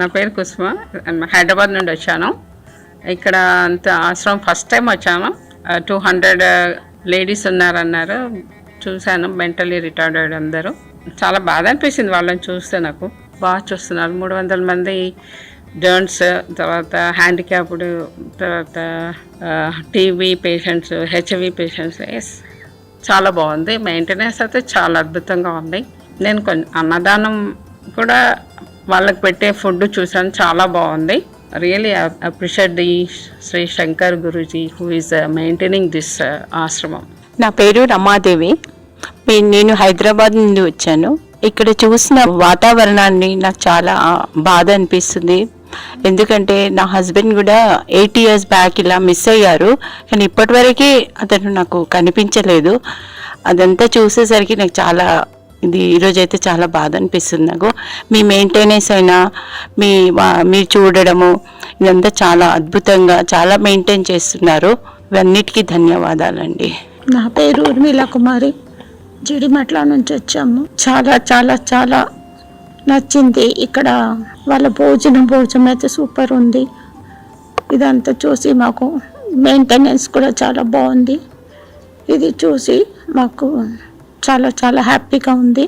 నా పేరు కుసుమ. హైదరాబాద్ నుండి వచ్చాను. ఇక్కడ అంత ఆశ్రమం ఫస్ట్ టైం వచ్చాను. 200 లేడీస్ ఉన్నారన్నారు. చూశాను, మెంటలీ రిటార్డెడ్ అందరూ. చాలా బాధ అనిపించింది వాళ్ళని చూస్తే. నాకు బాగా చూస్తున్నారు. 300 మంది జర్న్స్, తర్వాత హ్యాండిక్యాప్డ్, తర్వాత టీవీ పేషెంట్స్, హెచ్ఐవి పేషెంట్స్. చాలా బాగుంది. మెయింటెనెన్స్ అయితే చాలా అద్భుతంగా ఉంది. నేను అన్నదానం కూడా వాళ్ళకి పెట్టే ఫుడ్ చూసాను, చాలా బాగుంది. Really appreciate the Shri Shankar Guruji who is maintaining this ఆశ్రమం. నా పేరు రమాదేవి. నేను హైదరాబాద్ నుండి వచ్చాను. ఇక్కడ చూసిన వాతావరణాన్ని నాకు చాలా బాధ అనిపిస్తుంది. ఎందుకంటే నా హస్బెండ్ కూడా 8 years బ్యాక్ ఇలా మిస్ అయ్యారు. కానీ ఇప్పటివరకు అతను నాకు కనిపించలేదు. అదంతా చూసేసరికి నాకు చాలా ఈరోజైతే చాలా బాధ అనిపిస్తుంది. నాకు మీ మెయింటెనెన్స్ అయినా మీరు చూడడము ఇదంతా చాలా అద్భుతంగా చాలా మెయింటైన్ చేస్తున్నారు. ఇవన్నిటికీ ధన్యవాదాలండి. నా పేరు ఉర్మిళ కుమారి. జిడిమట్ల నుంచి వచ్చాము. చాలా చాలా చాలా నచ్చింది. ఇక్కడ వాళ్ళ భోజనం అయితే సూపర్ ఉంది. ఇదంతా చూసి మాకు మెయింటెనెన్స్ కూడా చాలా బాగుంది. ఇది చూసి మాకు చాలా చాలా హ్యాపీగా ఉంది.